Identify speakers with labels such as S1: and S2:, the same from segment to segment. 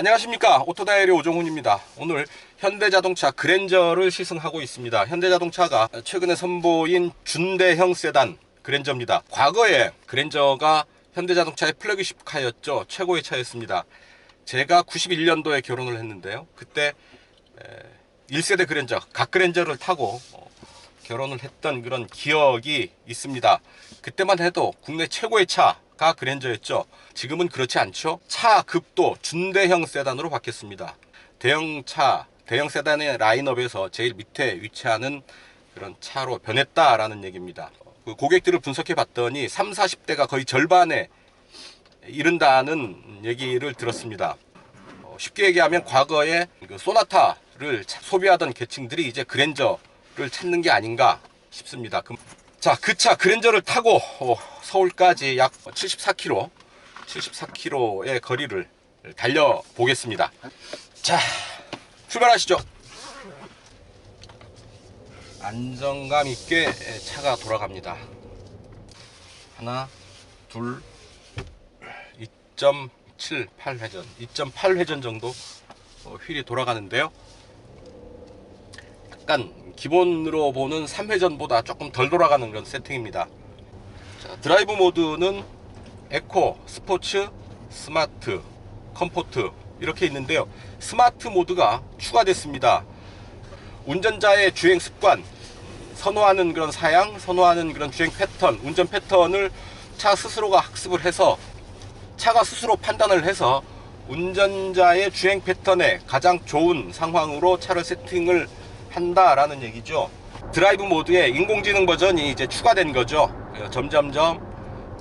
S1: 안녕하십니까, 오토다이어리 오종훈입니다. 오늘 현대자동차 그랜저를 시승하고 있습니다. 현대자동차가 최근에 선보인 준대형 세단 그랜저입니다. 과거에 그랜저가 현대자동차의 플래그십 카였죠. 최고의 차였습니다. 제가 91년도에 결혼을 했는데요, 그때 1세대 그랜저, 각 그랜저를 타고 결혼을 했던 그런 기억이 있습니다. 그때만 해도 국내 최고의 차가 그랜저였죠. 지금은 그렇지 않죠. 차 급도 준대형 세단으로 바뀌었습니다. 대형차, 대형 세단의 라인업에서 제일 밑에 위치하는 그런 차로 변했다라는 얘기입니다. 그 고객들을 분석해 봤더니 30, 40대가 거의 절반에 이른다는 얘기를 들었습니다. 쉽게 얘기하면 과거에 그 소나타를 소비하던 계층들이 이제 그랜저를 찾는 게 아닌가 싶습니다. 자, 그 차 그랜저를 타고 서울까지 약 74km의 거리를 달려보겠습니다. 자, 출발하시죠. 안정감 있게 차가 돌아갑니다. 하나, 둘, 2.78회전, 2.8회전 정도 휠이 돌아가는데요. 약간 기본으로 보는 3회전보다 조금 덜 돌아가는 그런 세팅입니다. 자, 드라이브 모드는 에코, 스포츠, 스마트, 컴포트 이렇게 있는데요. 스마트 모드가 추가됐습니다. 운전자의 주행 습관, 선호하는 그런 사양, 선호하는 그런 주행 패턴, 운전 패턴을 차 스스로가 학습을 해서, 차가 스스로 판단을 해서 운전자의 주행 패턴에 가장 좋은 상황으로 차를 세팅을 한다라는 얘기죠. 드라이브 모드에 인공지능 버전이 이제 추가된 거죠. 점점점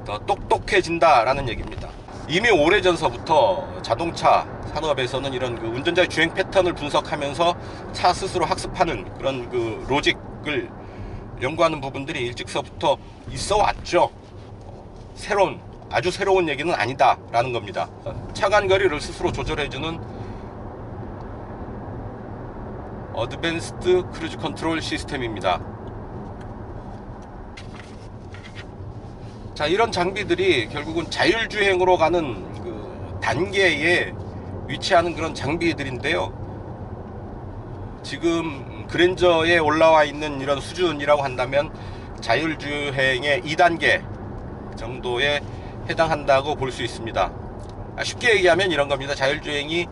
S1: 더 똑똑해진다라는 얘기입니다. 이미 오래전서부터 자동차 산업에서는 이런 그 운전자의 주행 패턴을 분석하면서 차 스스로 학습하는 그런 그 로직을 연구하는 부분들이 일찍서부터 있어 왔죠. 아주 새로운 얘기는 아니다라는 겁니다. 차간 거리를 스스로 조절해주는 어드밴스드 크루즈 컨트롤 시스템입니다. 자, 이런 장비들이 결국은 자율주행으로 가는 그 단계에 위치하는 그런 장비들인데요. 지금 그랜저에 올라와 있는 이런 수준이라고 한다면 자율주행의 2단계 정도에 해당한다고 볼 수 있습니다. 쉽게 얘기하면 이런 겁니다. 자율주행이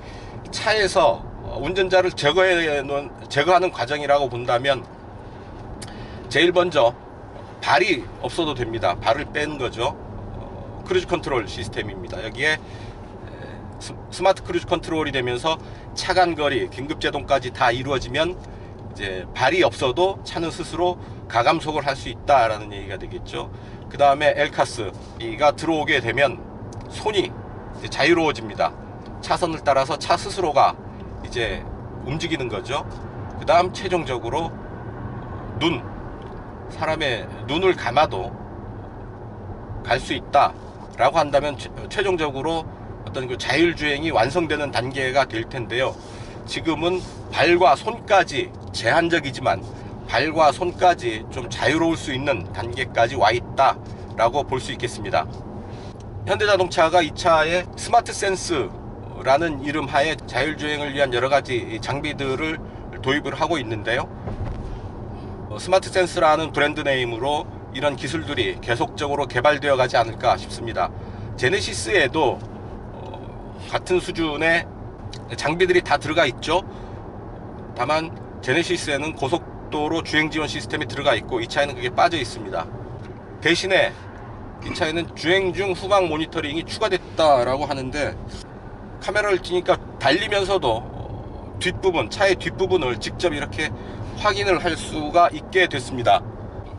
S1: 차에서 운전자를 제거하는 과정이라고 본다면 제일 먼저 발이 없어도 됩니다. 발을 뺀 거죠. 크루즈 컨트롤 시스템입니다. 여기에 스마트 크루즈 컨트롤이 되면서 차간 거리, 긴급 제동까지 다 이루어지면 이제 발이 없어도 차는 스스로 가감속을 할 수 있다라는 얘기가 되겠죠. 그 다음에 엘카스가 들어오게 되면 손이 이제 자유로워집니다. 차선을 따라서 차 스스로가 이제 움직이는 거죠. 그 다음 최종적으로 사람의 눈을 감아도 갈 수 있다 라고 한다면 최종적으로 어떤 그 자율주행이 완성되는 단계가 될 텐데요. 지금은 발과 손까지, 제한적이지만 발과 손까지 좀 자유로울 수 있는 단계까지 와 있다 라고 볼 수 있겠습니다. 현대자동차가 이 차에 스마트 센스라는 이름 하에 자율주행을 위한 여러가지 장비들을 도입을 하고 있는데요. 스마트 센스라는 브랜드 네임으로 이런 기술들이 계속적으로 개발되어 가지 않을까 싶습니다. 제네시스에도 같은 수준의 장비들이 다 들어가 있죠. 다만 제네시스에는 고속도로 주행 지원 시스템이 들어가 있고 이 차에는 그게 빠져 있습니다. 대신에 이 차에는 주행 중 후방 모니터링이 추가됐다라고 하는데, 카메라를 띄니까 달리면서도 차의 뒷부분을 직접 이렇게 확인을 할 수가 있게 됐습니다.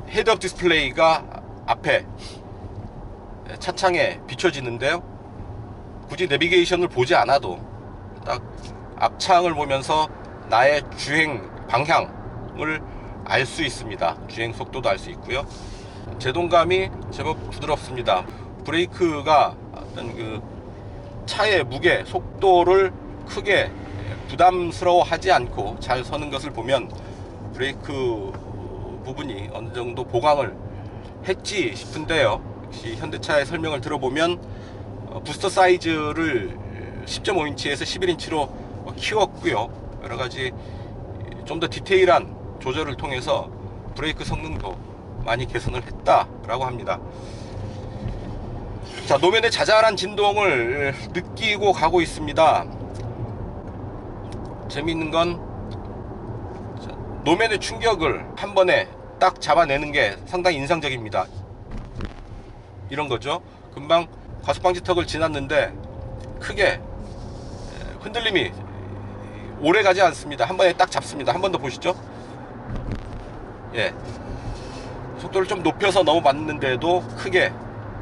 S1: 헤드업 디스플레이가 앞에 차창에 비춰지는데요. 굳이 내비게이션을 보지 않아도 딱 앞창을 보면서 나의 주행 방향을 알 수 있습니다. 주행 속도도 알 수 있고요. 제동감이 제법 부드럽습니다. 브레이크가 어떤 그 차의 무게, 속도를 크게 부담스러워하지 않고 잘 서는 것을 보면 브레이크 부분이 어느 정도 보강을 했지 싶은데요. 역시 현대차의 설명을 들어보면 부스터 사이즈를 10.5인치에서 11인치로 키웠고요. 여러가지 좀 더 디테일한 조절을 통해서 브레이크 성능도 많이 개선을 했다라고 합니다. 자, 노면의 자잘한 진동을 느끼고 가고 있습니다. 재미있는 건 노면의 충격을 한 번에 딱 잡아내는 게 상당히 인상적입니다. 이런 거죠. 금방 과속방지턱을 지났는데 크게 흔들림이 오래 가지 않습니다. 한 번에 딱 잡습니다. 한 번 더 보시죠. 예, 속도를 좀 높여서 넘어봤는데도 크게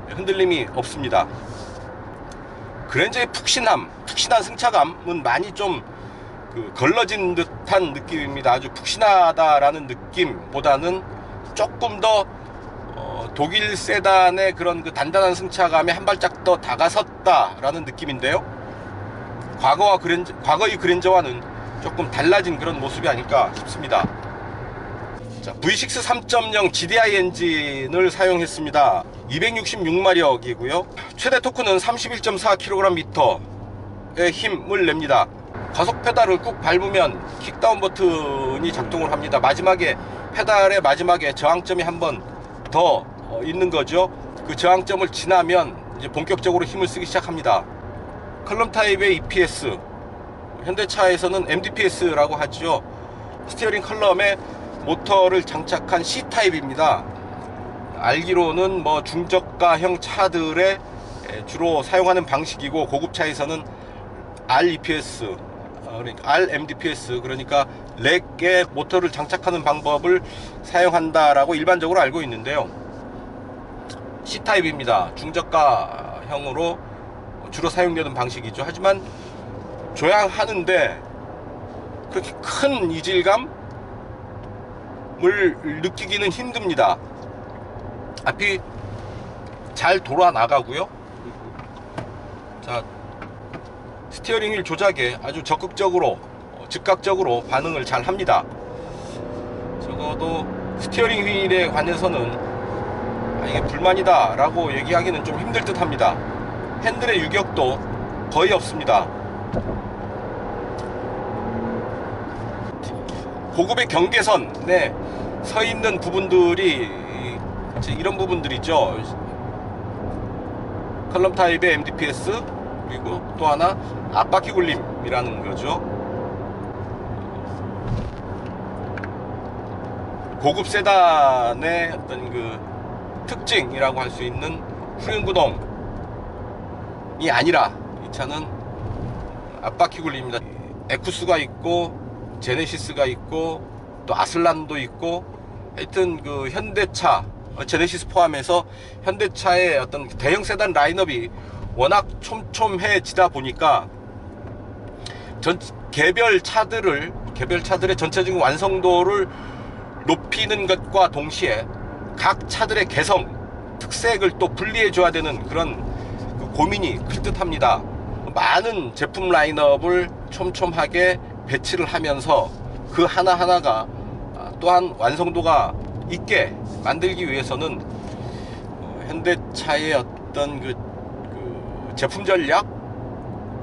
S1: 흔들림이 없습니다. 그랜저의 푹신한 승차감은 많이 좀 걸러진 듯한 느낌입니다. 아주 푹신하다라는 느낌보다는 조금 더 독일 세단의 그런 단단한 승차감에 한 발짝 더 다가섰다라는 느낌인데요. 과거의 그랜저와는 조금 달라진 그런 모습이 아닐까 싶습니다. 자, V6 3.0 GDI 엔진을 사용했습니다. 266마력이고요. 최대 토크는 31.4kgm의 힘을 냅니다. 가속 페달을 꾹 밟으면 킥다운 버튼이 작동을 합니다. 페달의 마지막에 저항점이 한 번 더 있는 거죠. 그 저항점을 지나면 이제 본격적으로 힘을 쓰기 시작합니다. 컬럼 타입의 EPS, 현대차에서는 MDPS라고 하죠. 스티어링 컬럼에 모터를 장착한 C타입입니다. 알기로는 중저가형 차들에 주로 사용하는 방식이고, 고급차에서는 REPS, 그러니까 RMDPS, 그러니까 렉에 모터를 장착하는 방법을 사용한다라고 일반적으로 알고 있는데요. C타입입니다. 중저가형으로 주로 사용되는 방식이죠. 하지만 조향하는데 그렇게 큰 이질감을 느끼기는 힘듭니다. 앞이 잘 돌아 나가고요. 자, 스티어링 휠 조작에 아주 적극적으로 즉각적으로 반응을 잘 합니다. 적어도 스티어링 휠에 관해서는 이게 불만이다 라고 얘기하기는 좀 힘들 듯 합니다. 핸들의 유격도 거의 없습니다. 고급의 경계선에 서 있는 부분들이 이런 부분들이죠. 컬럼 타입의 MDPS, 그리고 또 하나 앞바퀴 굴림이라는 거죠. 고급 세단의 어떤 특징이라고 할 수 있는 후륜구동이 아니라 이 차는 앞바퀴 굴림입니다. 에쿠스가 있고 제네시스가 있고 또 아슬란도 있고, 하여튼 현대차 제네시스 포함해서 현대차의 어떤 대형 세단 라인업이 워낙 촘촘해지다 보니까 개별 차들의 전체적인 완성도를 높이는 것과 동시에 각 차들의 개성, 특색을 또 분리해 줘야 되는 그런 고민이 클 듯합니다. 많은 제품 라인업을 촘촘하게 배치를 하면서 그 하나하나가 또한 완성도가 있게 만들기 위해서는 현대차의 어떤 제품 전략,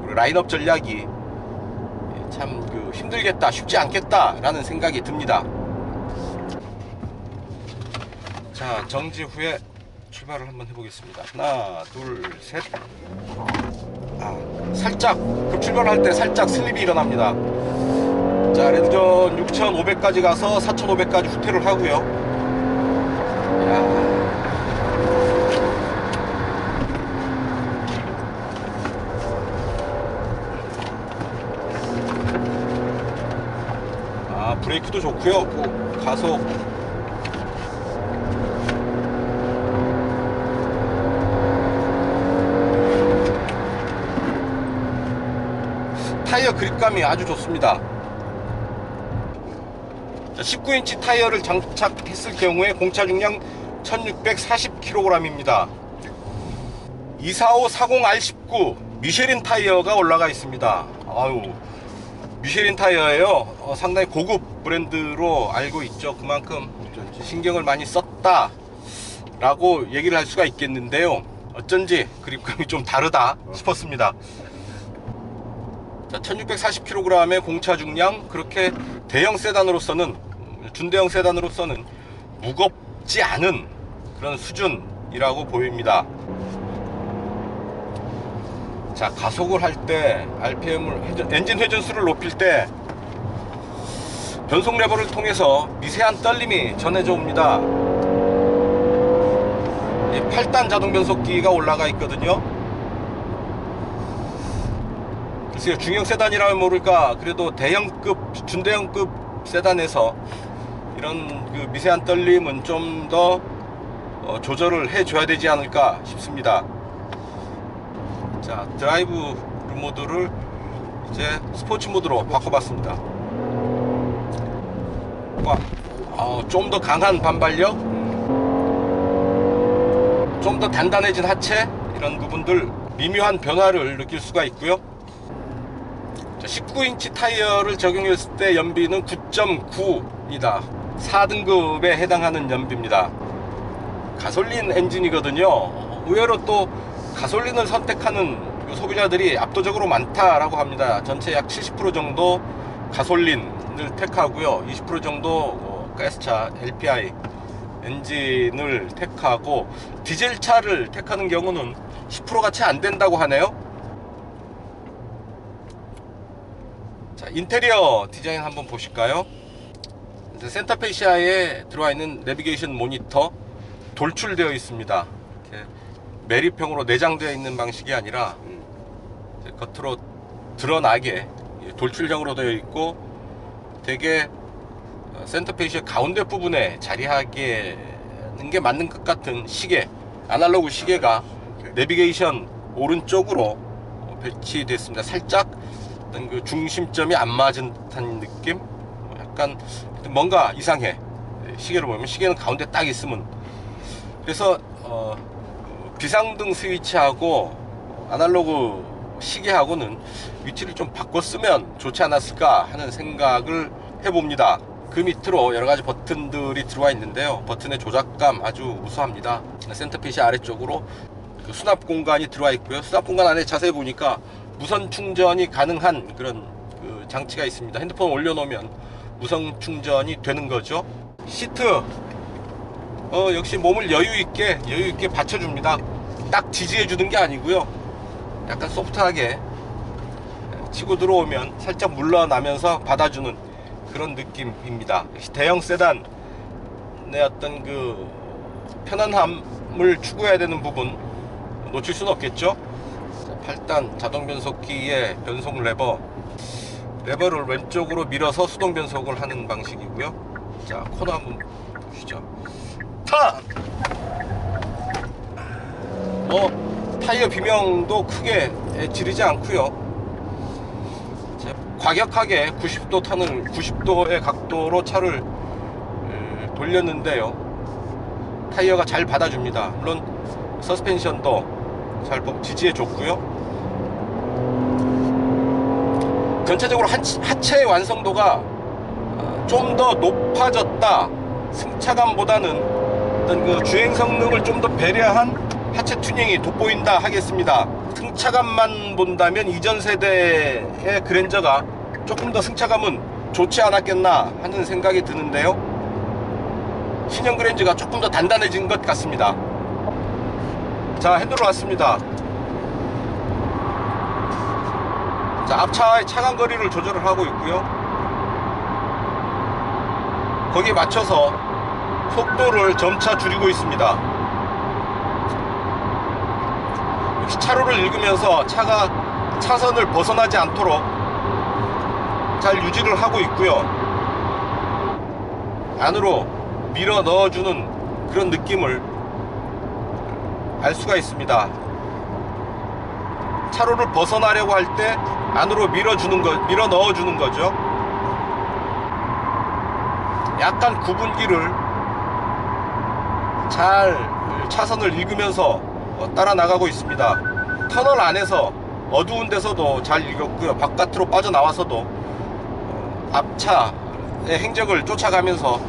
S1: 라인업 전략이 참 힘들겠다, 쉽지 않겠다라는 생각이 듭니다. 자, 정지 후에 출발을 한번 해보겠습니다. 하나, 둘, 셋. 살짝 급출발을 할 때 살짝 슬립이 일어납니다. 자, 레드존 6500까지 가서 4500까지 후퇴를 하고요. 브레이크도 좋고요. 가속 타이어 그립감이 아주 좋습니다. 19인치 타이어를 장착했을 경우에 공차 중량 1640kg입니다. 24540R19 미쉐린 타이어가 올라가 있습니다. 미쉐린 타이어예요. 상당히 고급 브랜드로 알고 있죠. 그만큼 신경을 많이 썼다 라고 얘기를 할 수가 있겠는데요. 어쩐지 그립감이 좀 다르다 싶었습니다. 자, 1640kg의 공차 중량, 그렇게 대형 세단으로서는, 준대형 세단으로서는 무겁지 않은 그런 수준이라고 보입니다. 자, 가속을 할 때 RPM을, 엔진 회전수를 높일 때 변속 레버를 통해서 미세한 떨림이 전해져 옵니다. 8단 자동 변속기가 올라가 있거든요. 글쎄요, 중형 세단이라면 모를까, 그래도 대형급, 준대형급 세단에서 이런 그 미세한 떨림은 좀 더 조절을 해줘야 되지 않을까 싶습니다. 자, 드라이브 모드를 이제 스포츠 모드로 바꿔봤습니다. 좀 더 강한 반발력, 좀 더 단단해진 하체, 이런 부분들 미묘한 변화를 느낄 수가 있고요. 19인치 타이어를 적용했을 때 연비는 9.9입니다. 4등급에 해당하는 연비입니다. 가솔린 엔진이거든요. 의외로 또 가솔린을 선택하는 소비자들이 압도적으로 많다라고 합니다. 전체 약 70% 정도 가솔린을 택하고요, 20% 정도 가스차 LPI 엔진을 택하고, 디젤차를 택하는 경우는 10%가 채 안 된다고 하네요. 자, 인테리어 디자인 한번 보실까요? 센터페시아에 들어와 있는 내비게이션 모니터 돌출되어 있습니다. 이렇게 매립형으로 내장되어 있는 방식이 아니라 겉으로 드러나게 돌출형으로 되어 있고, 되게 센터페시아 가운데 부분에 자리하게 하는 게 맞는 것 같은 시계, 아날로그 시계가 내비게이션 오른쪽으로 배치됐습니다. 살짝 어떤 그 중심점이 안 맞은 듯한 느낌? 약간 뭔가 이상해. 시계를 보면 시계는 가운데 딱 있으면. 그래서 비상등 스위치하고 아날로그 시계하고는 위치를 좀 바꿨으면 좋지 않았을까 하는 생각을 해봅니다. 그 밑으로 여러가지 버튼들이 들어와 있는데요, 버튼의 조작감 아주 우수합니다. 센터페시아 아래쪽으로 그 수납 공간이 들어와 있고요, 수납 공간 안에 자세히 보니까 무선 충전이 가능한 그런 그 장치가 있습니다. 핸드폰 올려놓으면 무선 충전이 되는 거죠. 시트 역시 몸을 여유있게 받쳐줍니다. 딱 지지해주는 게 아니고요, 약간 소프트하게 치고 들어오면 살짝 물러나면서 받아주는 그런 느낌입니다. 역시 대형 세단의 어떤 그 편안함을 추구해야 되는 부분 놓칠 수는 없겠죠. 8단 자동 변속기의 변속 레버를 왼쪽으로 밀어서 수동 변속을 하는 방식이고요. 자, 코너 한번 보시죠. 타이어 비명도 크게 지르지 않고요, 과격하게 90도의 각도로 차를 돌렸는데요, 타이어가 잘 받아줍니다. 물론 서스펜션도 잘 지지해 줬고요. 전체적으로 하체의 완성도가 좀 더 높아졌다, 승차감보다는 어떤 그 주행 성능을 좀 더 배려한 하체 튜닝이 돋보인다 하겠습니다. 승차감만 본다면 이전 세대의 그랜저가 조금 더 승차감은 좋지 않았겠나 하는 생각이 드는데요, 신형 그랜저가 조금 더 단단해진 것 같습니다. 자, 핸들로 왔습니다. 자, 앞차의 차간거리를 조절을 하고 있고요, 거기에 맞춰서 속도를 점차 줄이고 있습니다. 역시 차로를 읽으면서 차가 차선을 벗어나지 않도록 잘 유지를 하고 있고요, 안으로 밀어 넣어주는 그런 느낌을 알 수가 있습니다. 차로를 벗어나려고 할 때 안으로 밀어 넣어주는 거죠. 약간 구분기를 잘 차선을 읽으면서 따라 나가고 있습니다. 터널 안에서 어두운 데서도 잘 읽었고요, 바깥으로 빠져나와서도 앞차의 행적을 쫓아가면서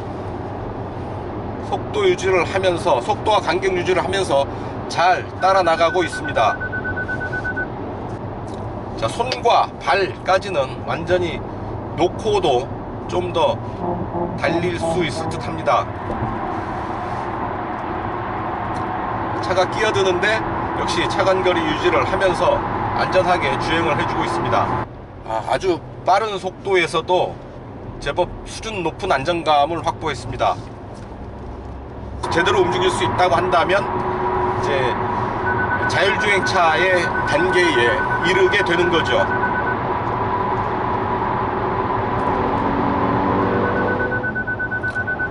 S1: 속도 유지를 하면서, 속도와 간격 유지를 하면서 잘 따라 나가고 있습니다. 자, 손과 발까지는 완전히 놓고도 좀 더 달릴 수 있을 듯 합니다. 차가 끼어드는데 역시 차간거리 유지를 하면서 안전하게 주행을 해주고 있습니다. 아주 빠른 속도에서도 제법 수준 높은 안정감을 확보했습니다. 제대로 움직일 수 있다고 한다면 이제 자율주행차의 단계에 이르게 되는 거죠.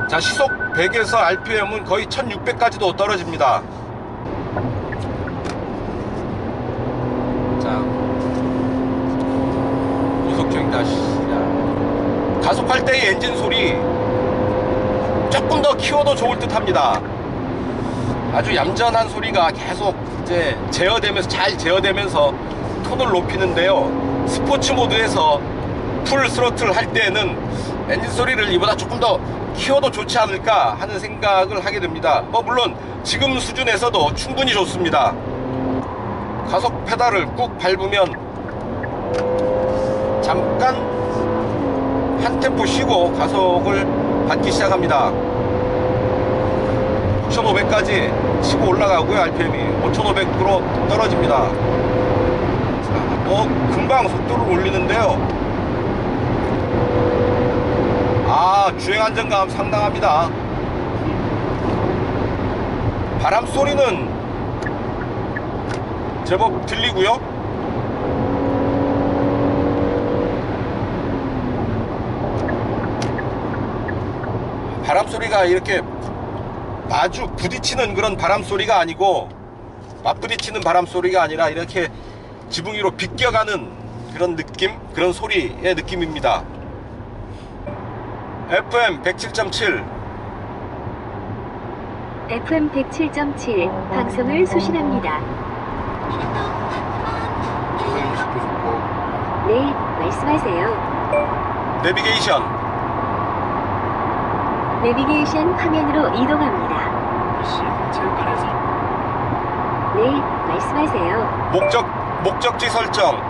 S1: 자, 시속 100에서 RPM은 거의 1600까지도 떨어집니다. 자, 고속주행 다시 가속할 때의 엔진 소리 조금 더 키워도 좋을 듯 합니다. 아주 얌전한 소리가 계속 이제 제어되면서, 잘 제어되면서 톤을 높이는데요. 스포츠 모드에서 풀 스로틀 할 때는 엔진 소리를 이보다 조금 더 키워도 좋지 않을까 하는 생각을 하게 됩니다. 물론 지금 수준에서도 충분히 좋습니다. 가속 페달을 꾹 밟으면 잠깐 한 템포 쉬고 가속을 받기 시작합니다. 9,500까지 치고 올라가고요. RPM이 5,500으로 떨어집니다. 자, 금방 속도를 올리는데요. 주행 안정감 상당합니다. 바람 소리는 제법 들리고요. 바람 소리가 이렇게 아주 부딪히는 그런 바람 소리가 아니고, 맞부딪히는 바람 소리가 아니라 이렇게 지붕 위로 비껴가는 그런 느낌, 그런 소리의 느낌입니다. FM 107.7
S2: FM 107.7 방송을 수신합니다. 네, 말씀하세요. 내비게이션 화면으로 이동합니다. 네, 말씀하세요.
S1: 목적지 설정.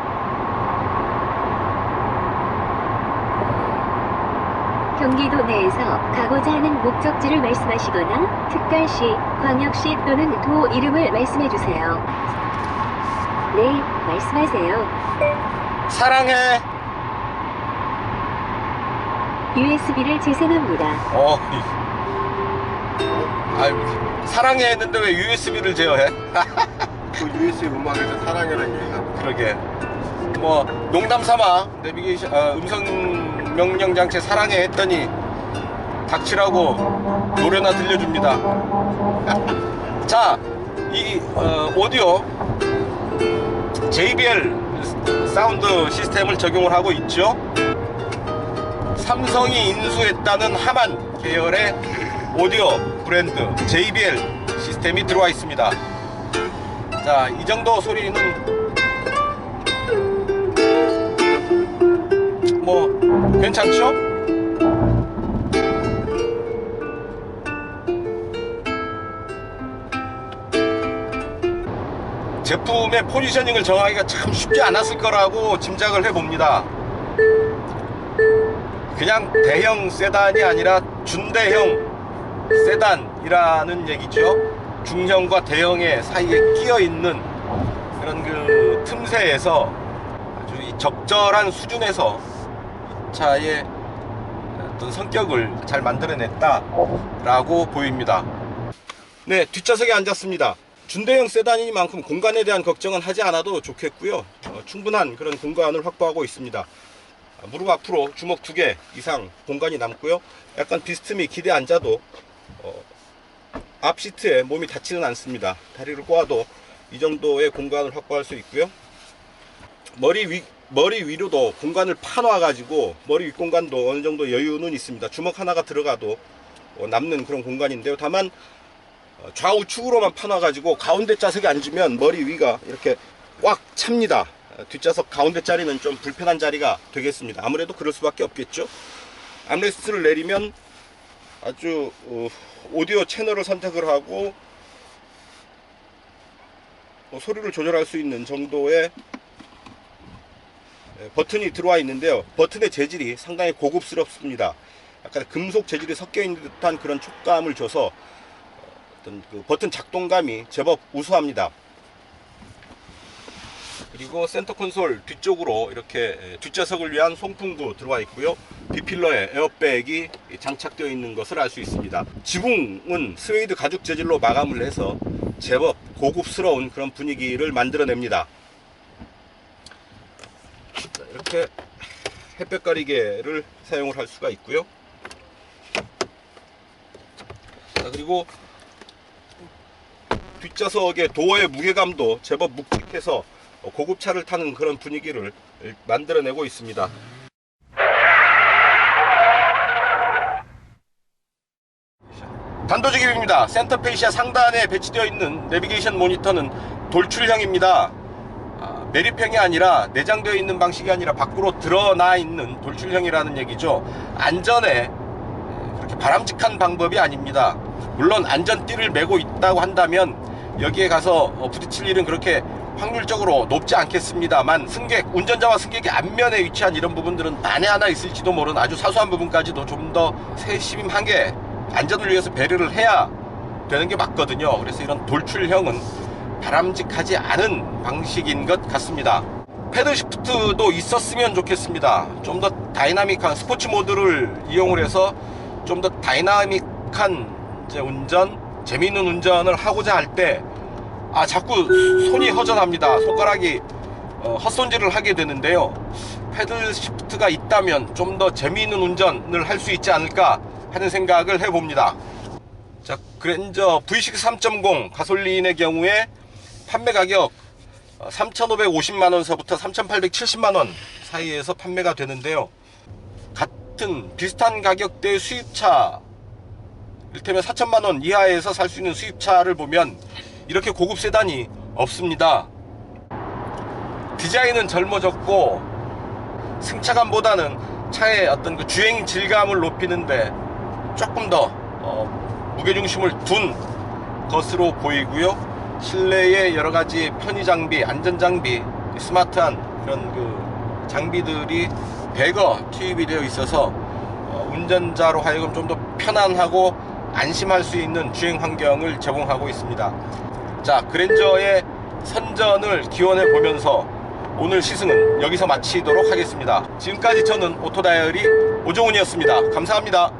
S2: 경기도 내에서 가고자 하는 목적지를 말씀하시거나 특별시, 광역시 또는 도 이름을 말씀해주세요. 네, 말씀하세요.
S1: 사랑해.
S2: USB를 재생합니다.
S1: 사랑해 했는데 왜 USB를 제어해?
S3: 그 USB 음악에서 사랑이라는 얘기가.
S1: 그러게. 농담 삼아 내비게이션 음성 명령 장치 사랑해 했더니 닥치라고 노래나 들려줍니다. 자, 이 오디오 JBL 사운드 시스템을 적용을 하고 있죠. 삼성이 인수했다는 하만 계열의 오디오 브랜드 JBL 시스템이 들어와 있습니다. 자, 이 정도 소리는 괜찮죠? 제품의 포지셔닝을 정하기가 참 쉽지 않았을 거라고 짐작을 해봅니다. 그냥 대형 세단이 아니라 준대형 세단이라는 얘기죠. 중형과 대형의 사이에 끼어있는 그런 그 틈새에서 아주 적절한 수준에서 차의 어떤 성격을 잘 만들어냈다라고 보입니다. 네, 뒷좌석에 앉았습니다. 준대형 세단이니만큼 공간에 대한 걱정은 하지 않아도 좋겠고요. 충분한 그런 공간을 확보하고 있습니다. 무릎 앞으로 주먹 2개 이상 공간이 남고요. 약간 비스듬히 기대 앉아도 앞 시트에 몸이 닿지는 않습니다. 다리를 꼬아도 이 정도의 공간을 확보할 수 있고요. 머리 위로도 공간을 파놔 가지고 머리 윗공간도 어느 정도 여유는 있습니다. 주먹 하나가 들어가도 남는 그런 공간인데요. 다만 좌우측으로만 파놔 가지고 가운데 좌석에 앉으면 머리 위가 이렇게 꽉 찹니다. 뒷좌석 가운데 자리는 좀 불편한 자리가 되겠습니다. 아무래도 그럴 수밖에 없겠죠. 암레스트를 내리면 아주 오디오 채널을 선택을 하고 소리를 조절할 수 있는 정도의 버튼이 들어와 있는데요. 버튼의 재질이 상당히 고급스럽습니다. 약간 금속 재질이 섞여 있는 듯한 그런 촉감을 줘서 어떤 그 버튼 작동감이 제법 우수합니다. 그리고 센터 콘솔 뒤쪽으로 이렇게 뒷좌석을 위한 송풍구 들어와 있고요. B필러에 에어백이 장착되어 있는 것을 알 수 있습니다. 지붕은 스웨이드 가죽 재질로 마감을 해서 제법 고급스러운 그런 분위기를 만들어냅니다. 자, 이렇게 햇볕 가리개를 사용을 할 수가 있고요. 자, 그리고 뒷좌석의 도어의 무게감도 제법 묵직해서 고급차를 타는 그런 분위기를 만들어내고 있습니다. 단도직입입니다. 센터페시아 상단에 배치되어 있는 내비게이션 모니터는 돌출형입니다. 매립형이 아니라 내장되어 있는 방식이 아니라 밖으로 드러나 있는 돌출형이라는 얘기죠. 안전에 그렇게 바람직한 방법이 아닙니다. 물론 안전띠를 메고 있다고 한다면 여기에 가서 부딪힐 일은 그렇게 확률적으로 높지 않겠습니다만, 운전자와 승객이 앞면에 위치한 이런 부분들은 만에 하나 있을지도 모르는 아주 사소한 부분까지도 좀 더 세심하게 안전을 위해서 배려를 해야 되는 게 맞거든요. 그래서 이런 돌출형은 바람직하지 않은 방식인 것 같습니다. 패들 시프트도 있었으면 좋겠습니다. 좀 더 다이나믹한 스포츠 모드를 이용을 해서 좀 더 다이나믹한 운전, 재미있는 운전을 하고자 할 때 자꾸 손이 허전합니다. 손가락이 헛손질을 하게 되는데요. 패들 시프트가 있다면 좀 더 재미있는 운전을 할 수 있지 않을까 하는 생각을 해봅니다. 자, 그랜저 V6 3.0 가솔린의 경우에 판매 가격 3,550만원서부터 3,870만원 사이에서 판매가 되는데요. 같은 비슷한 가격대의 수입차, 이를테면 4천만원 이하에서 살 수 있는 수입차를 보면 이렇게 고급 세단이 없습니다. 디자인은 젊어졌고 승차감보다는 차의 어떤 그 주행 질감을 높이는데 조금 더 무게중심을 둔 것으로 보이고요. 실내에 여러가지 편의장비, 안전장비, 스마트한 그런 그 장비들이 대거 투입이 되어 있어서 운전자로 하여금 좀 더 편안하고 안심할 수 있는 주행 환경을 제공하고 있습니다. 자, 그랜저의 선전을 기원해 보면서 오늘 시승은 여기서 마치도록 하겠습니다. 지금까지 저는 오토다이어리 오종훈이었습니다. 감사합니다.